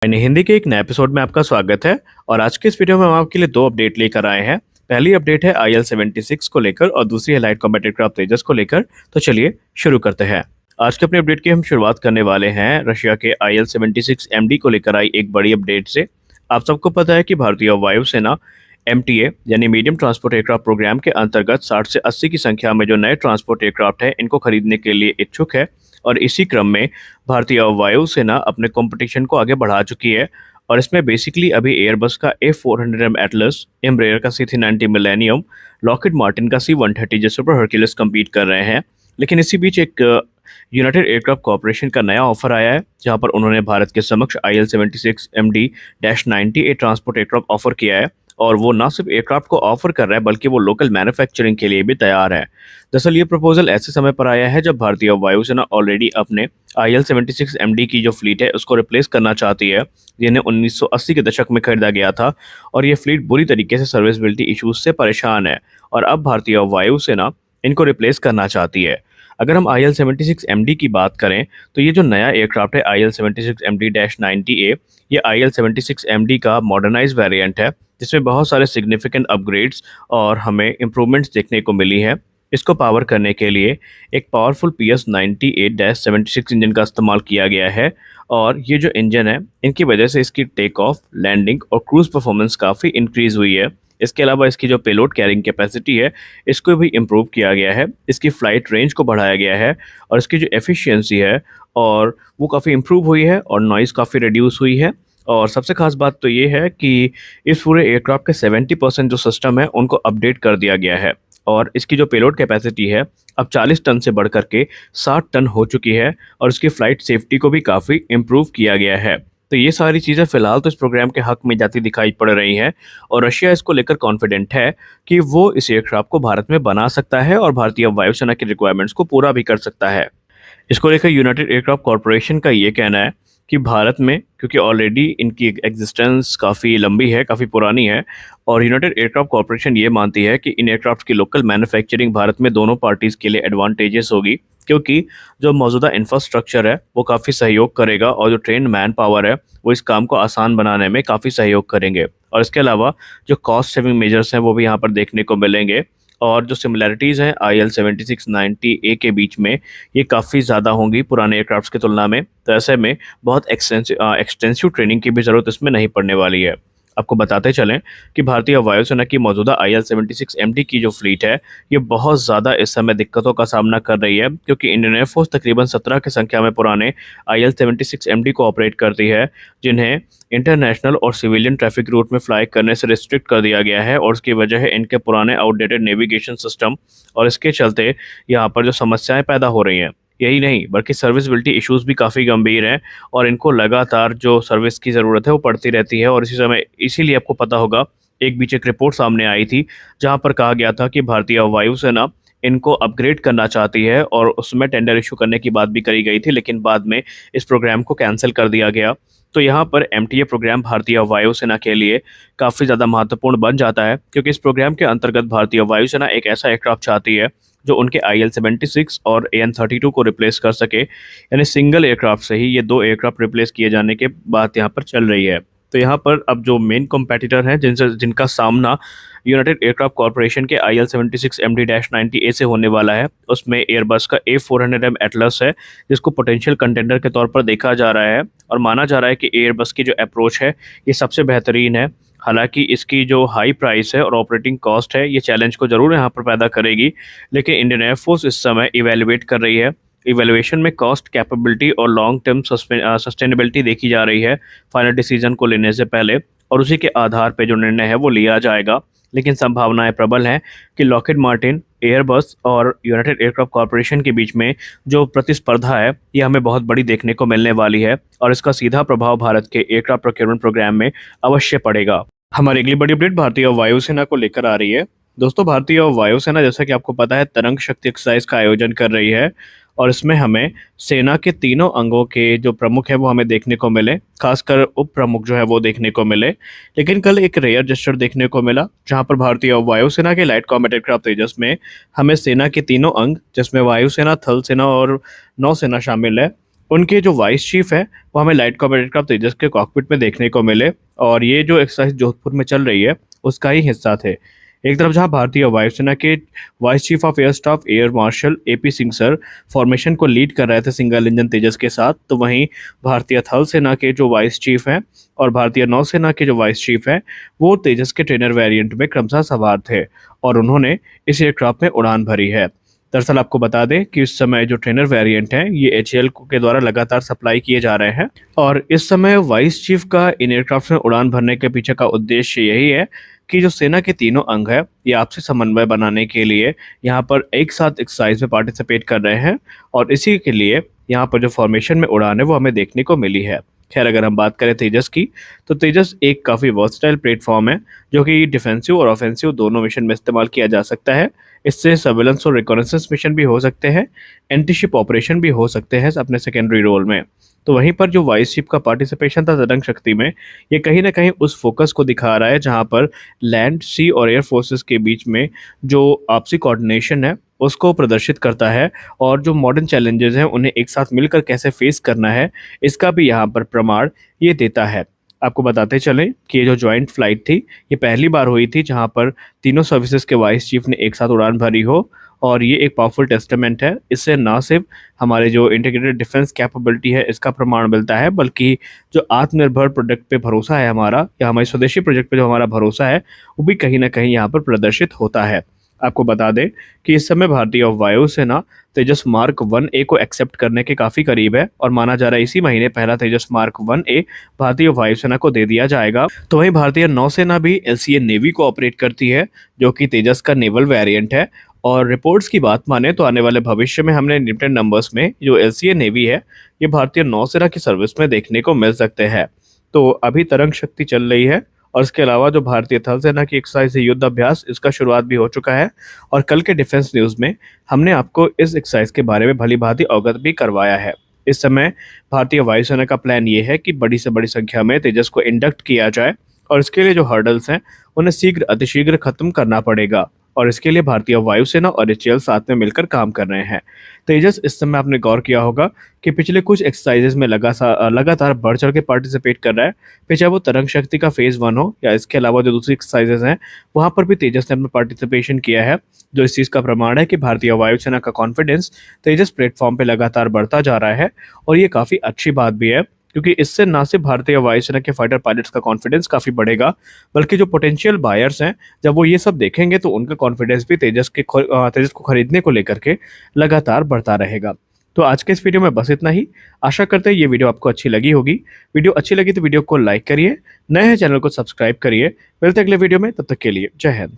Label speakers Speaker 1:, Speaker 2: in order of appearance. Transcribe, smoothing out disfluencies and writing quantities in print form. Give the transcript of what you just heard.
Speaker 1: यानी हिंदी के एक नए एपिसोड में आपका स्वागत है। और आज के इस वीडियो में हम आपके लिए दो अपडेट लेकर आए हैं। पहली अपडेट है IL-76 को लेकर और दूसरी है लाइट कॉम्बैट एयरक्राफ्ट तेजस को लेकर। तो चलिए शुरू करते हैं। आज के अपने अपडेट की हम शुरुआत करने वाले हैं रशिया के IL-76 MD को लेकर आई एक बड़ी अपडेट से। आप सबको पता है कि भारतीय वायुसेना MTA यानी मीडियम ट्रांसपोर्ट एयरक्राफ्ट प्रोग्राम के अंतर्गत 60 से 80 की संख्या में जो नए ट्रांसपोर्ट एयरक्राफ्ट है इनको खरीदने के लिए इच्छुक है। और इसी क्रम में भारतीय वायुसेना अपने कंपटीशन को आगे बढ़ा चुकी है। और इसमें बेसिकली अभी एयरबस का A400M एटलस, एम्ब्रेयर का C390 मिलेनियम, लॉकहीड मार्टिन का C130 जे सुपर हरक्यूलिस कम्पीट कर रहे हैं। लेकिन इसी बीच एक यूनाइटेड एयरक्राफ्ट कॉर्पोरेशन का नया ऑफर आया है, जहां पर उन्होंने भारत के समक्ष IL-76 MD-90A transport aircraft offer किया है। और वो ना सिर्फ एयरक्राफ्ट को ऑफर कर रहा है बल्कि वो लोकल मैन्युफैक्चरिंग के लिए भी तैयार है। दरअसल ये प्रपोजल ऐसे समय पर आया है जब भारतीय वायुसेना ऑलरेडी अपने IL-76 MD की जो फ्लीट है उसको रिप्लेस करना चाहती है, जिन्हें 1980 के दशक में खरीदा गया था। और ये फ्लीट बुरी तरीके से सर्विसबिलिटी इश्यूज से परेशान है और अब भारतीय वायुसेना इनको रिप्लेस करना चाहती है। अगर हम IL-76 MD की बात करें तो ये जो नया एयरक्राफ्ट है IL-76 MD-90A, ये IL-76 MD का मॉडर्नाइज वेरिएंट है, जिसमें बहुत सारे सिग्निफिकेंट अपग्रेड्स और हमें इम्प्रूवमेंट्स देखने को मिली हैं। इसको पावर करने के लिए एक पावरफुल PS-98-76 इंजन का इस्तेमाल किया गया है। और ये जो इंजन है इनकी वजह से इसकी टेक ऑफ, लैंडिंग और क्रूज परफॉर्मेंस काफ़ी इंक्रीज हुई है। इसके अलावा इसकी जो पेलोड कैरिंग कैपेसिटी है इसको भी इम्प्रूव किया गया है, इसकी फ़्लाइट रेंज को बढ़ाया गया है और इसकी जो एफिशिएंसी है और वो काफ़ी इम्प्रूव हुई है और नॉइज़ काफ़ी रिड्यूस हुई है। और सबसे खास बात तो ये है कि इस पूरे एयरक्राफ्ट के 70% जो सिस्टम है उनको अपडेट कर दिया गया है। और इसकी जो पेलोड कैपेसिटी है अब 40 टन से बढ़ करके 60 टन हो चुकी है और इसकी फ़्लाइट सेफ्टी को भी काफ़ी इम्प्रूव किया गया है। तो ये सारी चीज़ें फ़िलहाल तो इस प्रोग्राम के हक में जाती दिखाई पड़ रही हैं और रशिया इसको लेकर कॉन्फिडेंट है कि वो इस एयरक्राफ्ट को भारत में बना सकता है और भारतीय वायुसेना की रिक्वायरमेंट्स को पूरा भी कर सकता है। इसको लेकर यूनाइटेड एयरक्राफ्ट कॉर्पोरेशन का ये कहना है कि भारत में, क्योंकि ऑलरेडी इनकी एग्जिस्टेंस काफ़ी लंबी है, काफ़ी पुरानी है, और यूनाइटेड एयरक्राफ्ट कॉर्पोरेशन ये मानती है कि इन एयरक्राफ्ट की लोकल मैन्युफैक्चरिंग भारत में दोनों पार्टीज़ के लिए एडवांटेजेस होगी, क्योंकि जो मौजूदा इंफ्रास्ट्रक्चर है वो काफ़ी सहयोग करेगा और जो ट्रेन मैन पावर है वो इस काम को आसान बनाने में काफ़ी सहयोग करेंगे। और इसके अलावा जो कॉस्ट सेविंग मेजर्स हैं वो भी यहाँ पर देखने को मिलेंगे। और जो सिमिलैरिटीज़ हैं IL-76-90A के बीच में, ये काफ़ी ज़्यादा होंगी पुराने एयरक्राफ्ट्स की तुलना में। तो ऐसे में बहुत एक्सटेंसिव ट्रेनिंग की भी ज़रूरत इसमें नहीं पड़ने वाली है। आपको बताते चलें कि भारतीय वायुसेना की मौजूदा IL-76 MD की जो फ्लीट है ये बहुत ज़्यादा इस समय दिक्कतों का सामना कर रही है, क्योंकि इंडियन एयरफोर्स तकरीबन 17 की संख्या में पुराने IL-76 MD को ऑपरेट करती है, जिन्हें इंटरनेशनल और सिविलियन ट्रैफिक रूट में फ्लाई करने से रिस्ट्रिक्ट कर दिया गया है। और उसकी वजह है इनके पुराने आउटडेटेड नेविगेशन सिस्टम। और इसके चलते यहाँ पर जो समस्याएं पैदा हो रही हैं, यही नहीं बल्कि सर्विसबिलिटी इश्यूज भी काफ़ी गंभीर हैं और इनको लगातार जो सर्विस की ज़रूरत है वो पड़ती रहती है। और इसी समय इसीलिए आपको पता होगा एक बीच एक रिपोर्ट सामने आई थी जहां पर कहा गया था कि भारतीय वायुसेना इनको अपग्रेड करना चाहती है और उसमें टेंडर इशू करने की बात भी करी गई थी, लेकिन बाद में इस प्रोग्राम को कैंसिल कर दिया गया। तो यहाँ पर MTA प्रोग्राम भारतीय वायुसेना के लिए काफ़ी ज़्यादा महत्वपूर्ण बन जाता है, क्योंकि इस प्रोग्राम के अंतर्गत भारतीय वायुसेना एक ऐसा एयरक्राफ्ट चाहती है जो उनके IL-76 और AN-32 को रिप्लेस कर सके। यानी सिंगल एयरक्राफ्ट से ही ये दो एयरक्राफ्ट रिप्लेस किए जाने के बात यहाँ पर चल रही है। तो यहाँ पर अब जो मेन कॉम्पिटिटर हैं जिनका सामना यूनाइटेड एयरक्राफ्ट कॉर्पोरेशन के IL-76 MD-90A से होने वाला है, उसमें एयरबस का A400M एटलस है, जिसको पोटेंशियल कंटेंडर के तौर पर देखा जा रहा है। और माना जा रहा है कि एयरबस की जो अप्रोच है ये सबसे बेहतरीन है। हालांकि इसकी जो हाई प्राइस है और ऑपरेटिंग कॉस्ट है ये चैलेंज को ज़रूर यहाँ पर पैदा करेगी, लेकिन इंडियन एयरफोर्स इस समय इवेलुएट कर रही है। इवेलुएशन में कॉस्ट, कैपेबिलिटी और लॉन्ग टर्म सस्टेनेबिलिटी देखी जा रही है फाइनल डिसीजन को लेने से पहले, और उसी के आधार पर जो निर्णय है वो लिया जाएगा। लेकिन संभावनाएं प्रबल हैं कि लॉकहीड मार्टिन, एयरबस और यूनाइटेड एयरक्राफ्ट कॉर्पोरेशन के बीच में जो प्रतिस्पर्धा है ये हमें बहुत बड़ी देखने को मिलने वाली है और इसका सीधा प्रभाव भारत के एयरक्राफ्ट प्रोक्योरमेंट प्रोग्राम में अवश्य पड़ेगा। हमारी अगली बड़ी अपडेट भारतीय वायुसेना को लेकर आ रही है। दोस्तों, भारतीय वायुसेना जैसा कि आपको पता है तरंग शक्ति एक्सरसाइज का आयोजन कर रही है और इसमें हमें सेना के तीनों अंगों के जो प्रमुख है वो हमें देखने को मिले, खासकर उप प्रमुख जो है वो देखने को मिले। लेकिन कल एक रेयर जेस्चर देखने को मिला जहां पर भारतीय वायुसेना के लाइट कॉम्बैट एयरक्राफ्ट तेजस में हमें सेना के तीनों अंग, जिसमें वायुसेना, थल सेना और नौसेना शामिल है, उनके जो वाइस चीफ है वो हमें लाइट कॉम्बैट एयरक्राफ्ट तेजस के कॉकपिट में देखने को मिले, और ये जो एक्सरसाइज जोधपुर में चल रही है उसका ही हिस्सा थे। एक तरफ जहां भारतीय वायुसेना के vice chief of air staff air marshal AP Singh sir formation को लीड कर रहे थे सिंगल इंजन तेजस के साथ, तो वहीं भारतीय थल सेना के जो वाइस चीफ हैं और भारतीय नौसेना के जो वाइस चीफ हैं वो तेजस के ट्रेनर वेरिएंट में क्रमशः सवार थे और उन्होंने इस एयरक्राफ्ट में उड़ान भरी है। दरअसल आपको बता दें कि इस समय जो ट्रेनर वेरिएंट हैं ये एचएएल के द्वारा लगातार सप्लाई किए जा रहे हैं, और इस समय वाइस चीफ का इन एयरक्राफ्ट में उड़ान भरने के पीछे का उद्देश्य यही है कि जो सेना के तीनों अंग है ये आपसी समन्वय बनाने के लिए यहाँ पर एक साथ एक्सरसाइज में पार्टिसिपेट कर रहे हैं, और इसी के लिए यहाँ पर जो फॉर्मेशन में उड़ान है वो हमें देखने को मिली है। खैर, अगर हम बात करें तेजस की, तो तेजस एक काफ़ी वर्सटाइल प्लेटफॉर्म है जो कि डिफेंसिव और ऑफेंसिव दोनों मिशन में इस्तेमाल किया जा सकता है। इससे सर्वेलेंस और रिकॉनेसेंस मिशन भी हो सकते हैं, एंटीशिप ऑपरेशन भी हो सकते हैं अपने सेकेंडरी रोल में। तो वहीं पर जो वाइस शिप का पार्टिसिपेशन था तरंग शक्ति में, ये कहीं ना कहीं उस फोकस को दिखा रहा है जहां पर लैंड, सी और एयर फोर्सेस के बीच में जो आपसी कोऑर्डिनेशन है उसको प्रदर्शित करता है, और जो मॉडर्न चैलेंजेस हैं उन्हें एक साथ मिलकर कैसे फेस करना है इसका भी यहाँ पर प्रमाण ये देता है। आपको बताते चलें कि ये जो जॉइंट फ्लाइट थी ये पहली बार हुई थी जहां पर तीनों सर्विसेज के वाइस चीफ ने एक साथ उड़ान भरी हो, और ये एक पावरफुल टेस्टामेंट है। इससे ना सिर्फ हमारे जो इंटीग्रेटेड डिफेंस कैपेबिलिटी है इसका प्रमाण मिलता है, बल्कि जो आत्मनिर्भर प्रोडक्ट पे भरोसा है हमारा, या हमारे स्वदेशी प्रोजेक्ट पे जो हमारा भरोसा है वो भी कहीं ना कहीं यहाँ पर प्रदर्शित होता है। आपको बता दें कि इस समय भारतीय वायुसेना तेजस मार्क 1A को एक्सेप्ट करने के काफ़ी करीब है, और माना जा रहा है इसी महीने पहला तेजस मार्क 1A भारतीय वायुसेना को दे दिया जाएगा। तो वहीं भारतीय नौसेना भी एलसीए नेवी को ऑपरेट करती है जो कि तेजस का नेवल वेरिएंट है, और रिपोर्ट्स की बात माने तो आने वाले भविष्य में हमने लिमिटेड नंबर्स में जो एलसीए नेवी है ये भारतीय नौसेना की सर्विस में देखने को मिल सकते हैं। तो अभी तरंग शक्ति चल रही है, और इसके अलावा जो भारतीय थल सेना की एक्सरसाइज है युद्ध अभ्यास, इसका शुरुआत भी हो चुका है, और कल के डिफेंस न्यूज़ में हमने आपको इस एक्सरसाइज के बारे में भली भांति अवगत भी करवाया है। इस समय भारतीय वायुसेना का प्लान ये है कि बड़ी से बड़ी संख्या में तेजस को इंडक्ट किया जाए, और इसके लिए जो हर्डल्स हैं उन्हें शीघ्र अतिशीघ्र खत्म करना पड़ेगा, और इसके लिए भारतीय वायुसेना और एचएएल साथ में मिलकर काम कर रहे हैं। तेजस इस समय आपने गौर किया होगा कि पिछले कुछ एक्सरसाइजेस में लगातार बढ़ चढ़ के पार्टिसिपेट कर रहा है, फिर चाहे वो तरंग शक्ति का फेज 1 हो या इसके अलावा जो दूसरी एक्सरसाइजेस हैं वहाँ पर भी तेजस ने अपना पार्टिसिपेशन किया है, जो इस चीज़ का प्रमाण है कि भारतीय वायुसेना का कॉन्फिडेंस तेजस प्लेटफॉर्म पे लगातार बढ़ता जा रहा है। और ये काफ़ी अच्छी बात भी है, क्योंकि इससे ना सिर्फ भारतीय वायुसेना के फाइटर पायलट्स का कॉन्फिडेंस काफ़ी बढ़ेगा, बल्कि जो पोटेंशियल बायर्स हैं जब वो ये सब देखेंगे तो उनका कॉन्फिडेंस भी तेजस को खरीदने को लेकर के लगातार बढ़ता रहेगा। तो आज के इस वीडियो में बस इतना ही। आशा करते हैं ये वीडियो आपको अच्छी लगी होगी। वीडियो अच्छी लगी तो वीडियो को लाइक करिए, नए हैं चैनल को सब्सक्राइब करिए। मिलते हैं अगले वीडियो में, तब तक के लिए जय हिंद।